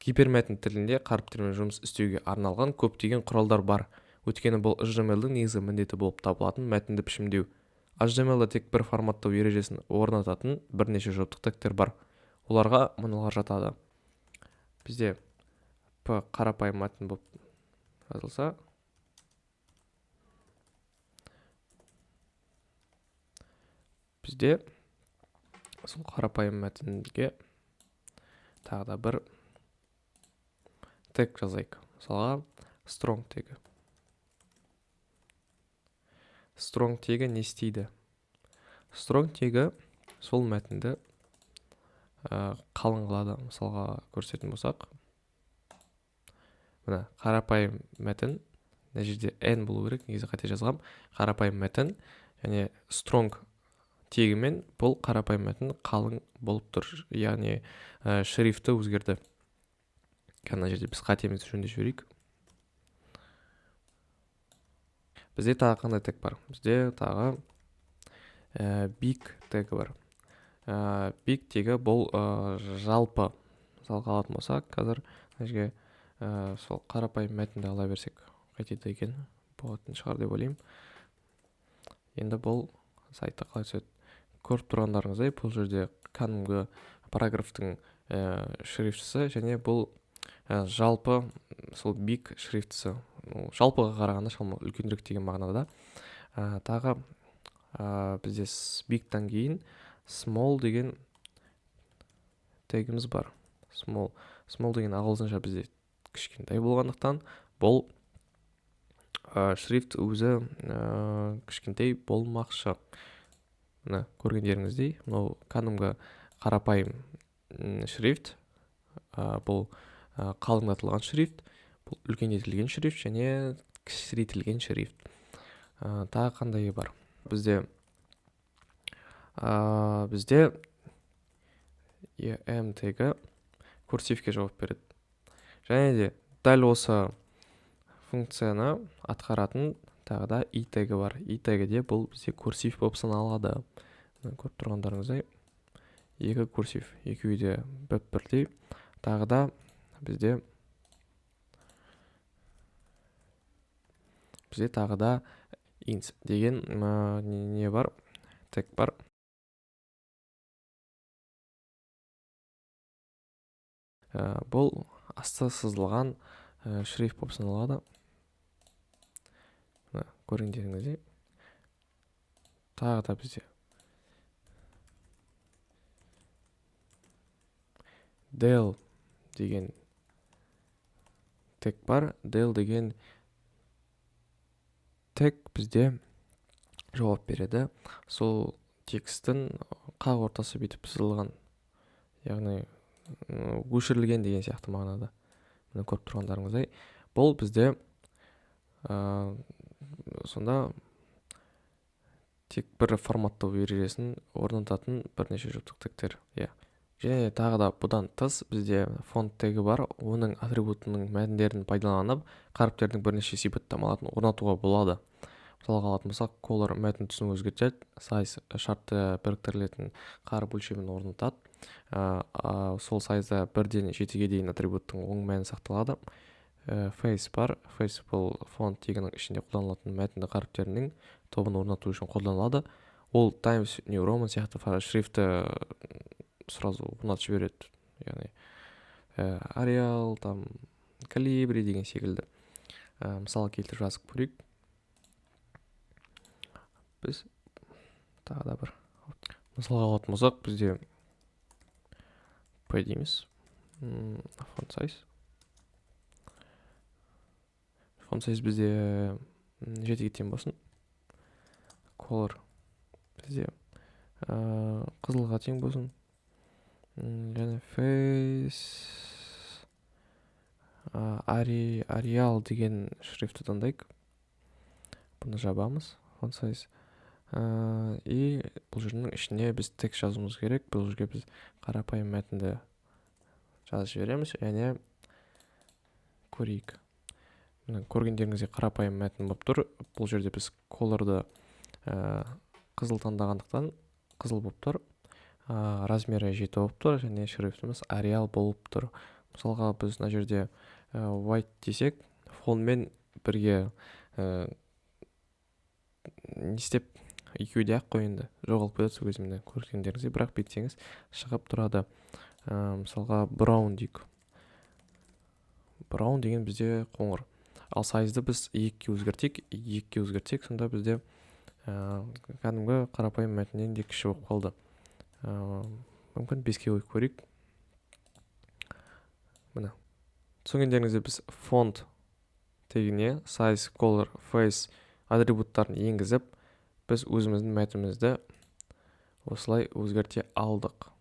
гипермәтін тілінде қаріптермен жұмыс істеуге арналған көптеген құралдар бар. Өйткені бұл HTML-дің негізгі міндеті болып табылатын мәтінді пішімдеу. HTML-да тек бір форматтау ережесін орнататын бірнеше жұптық тегтер бар. Оларға мыналар жатады. Бізде P қарапайым мәтін болып жазылса, бізде сол қарапайым мәтінге тағы да бір тег жазайық. Мысалға strong тегі. Strong тегі не істейді? Strong тегі сол мәтінді қалың қылады. Мысалға көрсететін болсақ, мына қарапайым мәтін, мына жерде n болу керек, негізі қате жазғам. Қарапайым мәтін және strong тегімен бұл қарапайым мәтін қалың болып тұр. Яғни шрифті өзгерді. Мына жерде біз қатемізді жөндеп жіберейік. Бізде тағы қандай тег бар? Бізде тағы big тегі бар. Big тегі бұл жалпы. Мысалға алатын болсақ, қазір жерге сол қарапайым мәтінді ала берсек, қайтеді екен, болатын шығар деп ойлаймын. Енді бұл сайтта қалай түседі? Көріп тұрғандарыңыздай, бұл жерде кәдімгі параграфтың шрифтісі және бұл жалпы сол big шрифтісі. Жалпыға қарағанда шамалы үлкенірек деген мағынада. Тағы бізде big-тан кейін small деген тегіміз бар. Small деген ағылшынша бізде кішкентай болғандықтан, бұл шрифт өзі кішкентай болмақшы. Мына көргендеріңіздей, мынау кәдімгі қарапайым шрифт, бұл қалыңдатылған шрифт, бұл үлкейтілген шрифт және кішірейтілген шрифт. Тағы қандай бар? Бізде em тегі курсивке жауап береді. Және де дәл осы функцияны атқаратын тағы да i тегі бар. I тегі де бұл бізде курсив болып саналады. Көріп тұрғандарыңыздай, екі курсив, екеуі де бірдей. Тағы да бізде тағы да int деген не бар? Тег бар. Бұл асты сызылған шрифт болып саналады. Көргендеріңізде. Тағы да бізде del деген тег бар. Del деген тег бізде жауап береді. Сол текстің қақ ортасы бетіп сызылған, яғни өшірілген деген сияқты мағынада. Мына көріп тұрғандарыңыздай, бұл бізде сонда тек бір форматтау ережесін орнататын бірнеше жұптық тегтер. Және тағы да бұдан тыс бізде фонт тегі бар. Оның атрибутының мәтіндерін пайдаланып, қаріптердің бірнеше сипаттамаларын орнатуға болады. Мысалға алатын болсақ, color мәтін түсін өзгертеді, size шартты біріктірілетін қаріп өлшемін орнатады. Сол сайызда 1-ден 7-ге дейін атрибуттың оң мәні сақталады. Face бар. Face бұл фонт тегінің ішінде қолданылатын мәтінді қаріптерінің тобын орнату үшін қолданылады. Ол Times New Roman сияқты шрифті сразу орнатып жібереді. Яғни Arial, Calibri деген секілді. Мысалы келтіріп жазып көрейік. Біз тағы да бір мысалға алатын болсақ, бізде P дейміз. Font size. Font size бізде 7-ге тең болсын. Color бізде қызылға тең болсын. Және face Arial деген шрифті таңдайық. Бұны жабамыз. Font size. И бұл жердің ішіне біз текст жазуымыз керек. Бұл жерге біз қарапайым мәтінді жазып жібереміз. Және көрейік. Көргендеріңізде қарапайым мәтін болып тұр. Бұл жерде біз color'ды қызыл таңдағандықтан қызыл болып тұр. Размері 7 болып тұр. Және шрифтіміз Arial болып тұр. мысалға біз мына жерде white десек, фонмен бірге не істеп екеуі де ақ қой, енді жоғалып кетеді сол кезде көргендеріңізде, бірақ бүйтсеңіз шығып тұрады. Мысалға brown дейік. Brown деген бізде қоңыр. Ал сайзды біз екіге өзгертсек, сонда бізде кәдімгі қарапайым мәтіннен де кіші болып қалды. Мүмкін 5-ке қойып көрейік. Міне. Түсінгендеріңізде біз фонт тегіне size, color, face атрибуттарын енгізіп, біз өзіміздің мәтінімізді осылай өзгерте алдық.